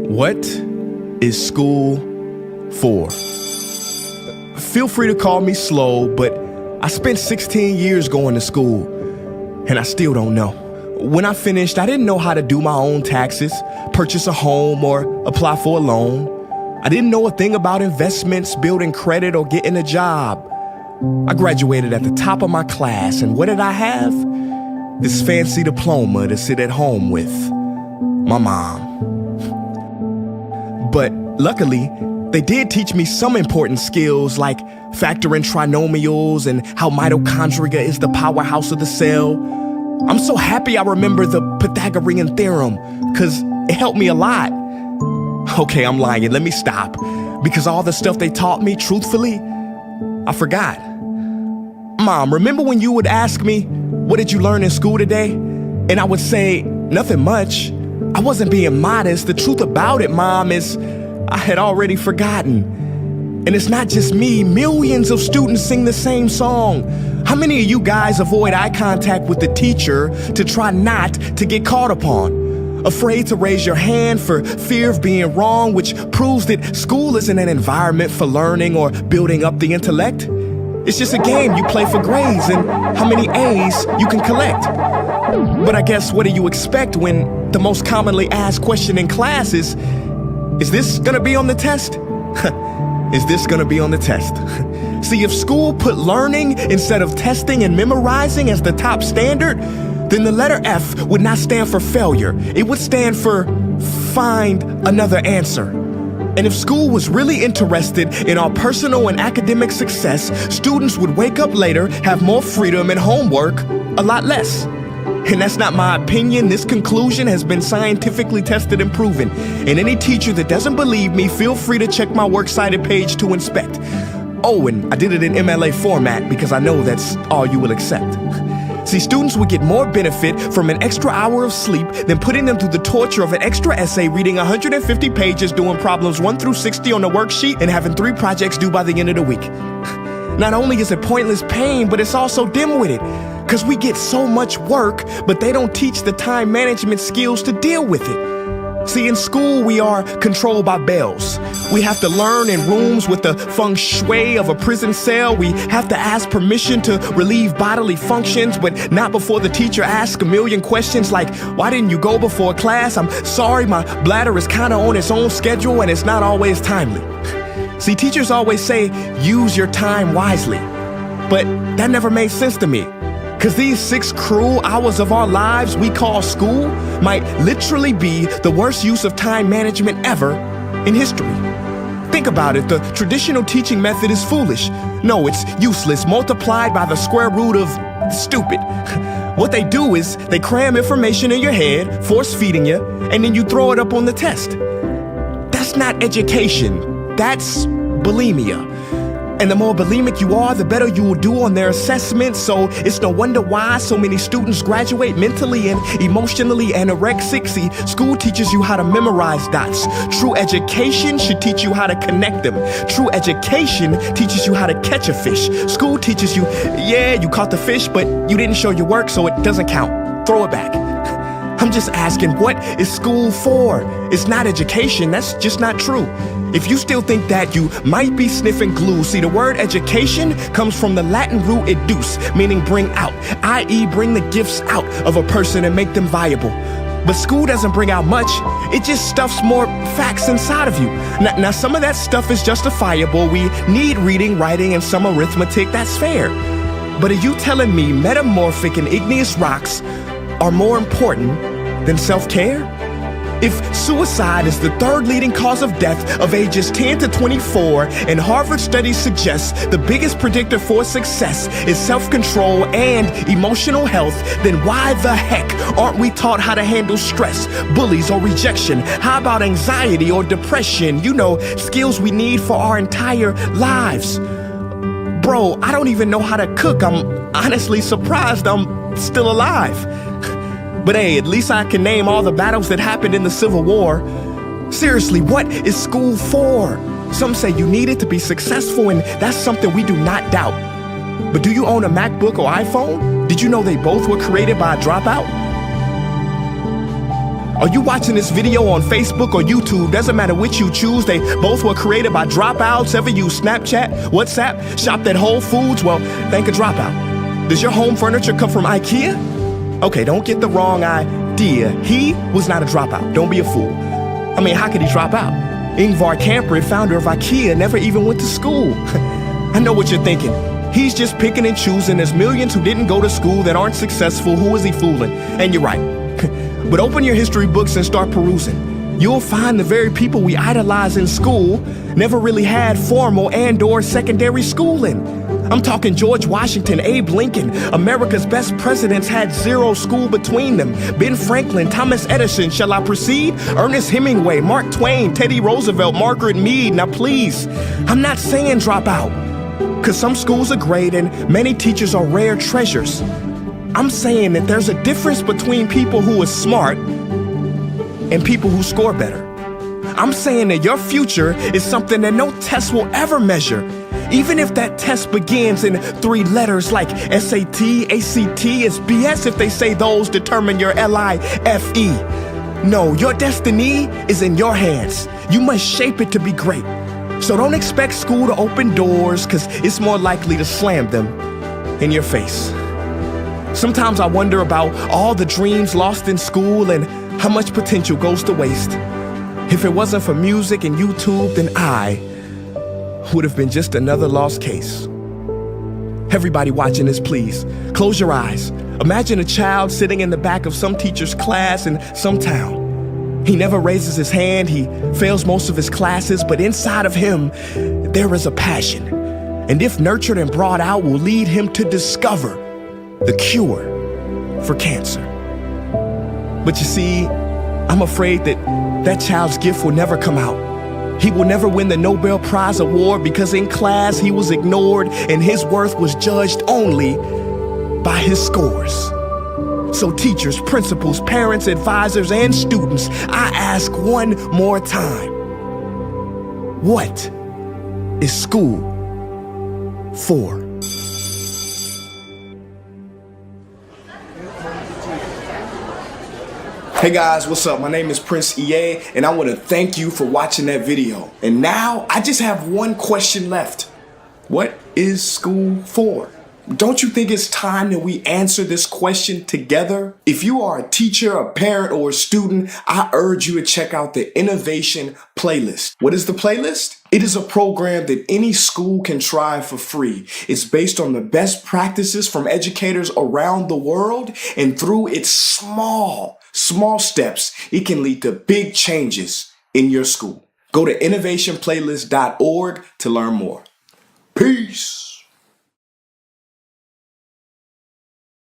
What is school for? Feel free to call me slow, but I spent 16 years going to school, and I still don't know. When I finished, I didn't know how to do my own taxes, purchase a home, or apply for a loan. I didn't know a thing about investments, building credit, or getting a job. I graduated at the top of my class, and what did I have? This fancy diploma to sit at home with my mom. But luckily, they did teach me some important skills like factoring trinomials and how mitochondria is the powerhouse of the cell. I'm so happy I remember the Pythagorean theorem, because it helped me a lot. Okay, I'm lying. Let me stop. Because all the stuff they taught me, truthfully, I forgot. Mom, remember when you would ask me, what did you learn in school today? And I would say, nothing much. I wasn't being modest. The truth about it, Mom, is I had already forgotten. And it's not just me. Millions of students sing the same song. How many of you guys avoid eye contact with the teacher to try not to get caught upon? Afraid to raise your hand for fear of being wrong, which proves that school isn't an environment for learning or building up the intellect. It's just a game you play for grades and how many A's you can collect. But I guess what do you expect when the most commonly asked question in class is this gonna be on the test? Is this gonna be on the test? See, if school put learning instead of testing and memorizing as the top standard, then the letter F would not stand for failure. It would stand for find another answer. And if school was really interested in our personal and academic success, students would wake up later, have more freedom, and homework a lot less. And that's not my opinion. This conclusion has been scientifically tested and proven. And any teacher that doesn't believe me, feel free to check my works cited page to inspect. Oh, and I did it in MLA format because I know that's all you will accept. See, students would get more benefit from an extra hour of sleep than putting them through the torture of an extra essay, reading 150 pages, doing problems 1 through 60 on the worksheet, and having 3 projects due by the end of the week. Not only is it pointless pain, but it's also dim-witted, because we get so much work, but they don't teach the time management skills to deal with it. See, in school, we are controlled by bells. We have to learn in rooms with the feng shui of a prison cell. We have to ask permission to relieve bodily functions, but not before the teacher asks a million questions like, why didn't you go before class? I'm sorry, my bladder is kind of on its own schedule and it's not always timely. See, teachers always say, use your time wisely. But that never made sense to me. Because these 6 cruel hours of our lives we call school might literally be the worst use of time management ever in history. Think about it, the traditional teaching method is foolish. No, it's useless, multiplied by the square root of stupid. What they do is they cram information in your head, force feeding you, and then you throw it up on the test. That's not education, that's bulimia. And the more bulimic you are, the better you will do on their assessments. So it's no wonder why so many students graduate mentally and emotionally anorexic. See, school teaches you how to memorize dots. True education should teach you how to connect them. True education teaches you how to catch a fish. School teaches you, yeah, you caught the fish, but you didn't show your work, so it doesn't count. Throw it back. I'm just asking, what is school for? It's not education, that's just not true. If you still think that, you might be sniffing glue. See, the word education comes from the Latin root educe, meaning bring out, i.e. bring the gifts out of a person and make them viable. But school doesn't bring out much, it just stuffs more facts inside of you. Now some of that stuff is justifiable. We need reading, writing, and some arithmetic, that's fair. But are you telling me metamorphic and igneous rocks are more important than self-care? If suicide is the 3rd leading cause of death of ages 10 to 24, and Harvard studies suggest the biggest predictor for success is self-control and emotional health, then why the heck aren't we taught how to handle stress, bullies, or rejection? How about anxiety or depression? You know, skills we need for our entire lives. Bro, I don't even know how to cook. I'm honestly surprised I'm still alive. But hey, at least I can name all the battles that happened in the Civil War. Seriously, what is school for? Some say you need it to be successful, and that's something we do not doubt. But do you own a MacBook or iPhone? Did you know they both were created by a dropout? Are you watching this video on Facebook or YouTube? Doesn't matter which you choose. They both were created by dropouts. Ever use Snapchat, WhatsApp, shopped at Whole Foods? Well, thank a dropout. Does your home furniture come from IKEA? Okay, don't get the wrong idea. He was not a dropout. Don't be a fool. I mean, how could he drop out? Ingvar Kamprad, founder of IKEA, never even went to school. I know what you're thinking. He's just picking and choosing. There's millions who didn't go to school that aren't successful. Who is he fooling? And you're right. But open your history books and start perusing. You'll find the very people we idolize in school never really had formal and/or secondary schooling. I'm talking George Washington, Abe Lincoln. America's best presidents had zero school between them. Ben Franklin, Thomas Edison, shall I proceed? Ernest Hemingway, Mark Twain, Teddy Roosevelt, Margaret Mead. Now please, I'm not saying drop out, because some schools are great and many teachers are rare treasures. I'm saying that there's a difference between people who are smart and people who score better. I'm saying that your future is something that no test will ever measure, even if that test begins in 3 letters like SAT, ACT. It's BS if they say those determine your LIFE. No, your destiny is in your hands. You must shape it to be great. So don't expect school to open doors, because it's more likely to slam them in your face. Sometimes I wonder about all the dreams lost in school and how much potential goes to waste. If it wasn't for music and YouTube, then I would have been just another lost case. Everybody watching this, please, close your eyes. Imagine a child sitting in the back of some teacher's class in some town. He never raises his hand, he fails most of his classes, but inside of him, there is a passion. And if nurtured and brought out, will lead him to discover the cure for cancer. But you see, I'm afraid that child's gift will never come out. He will never win the Nobel Prize award because in class he was ignored and his worth was judged only by his scores. So teachers, principals, parents, advisors, and students, I ask one more time, what is school for? Hey guys, what's up? My name is Prince EA, and I want to thank you for watching that video. And now I just have one question left. What is school for? Don't you think it's time that we answer this question together? If you are a teacher, a parent, or a student, I urge you to check out the Innovation Playlist. What is the playlist? It is a program that any school can try for free. It's based on the best practices from educators around the world, and through its small steps, it can lead to big changes in your school. Go to innovationplaylist.org to learn more. Peace.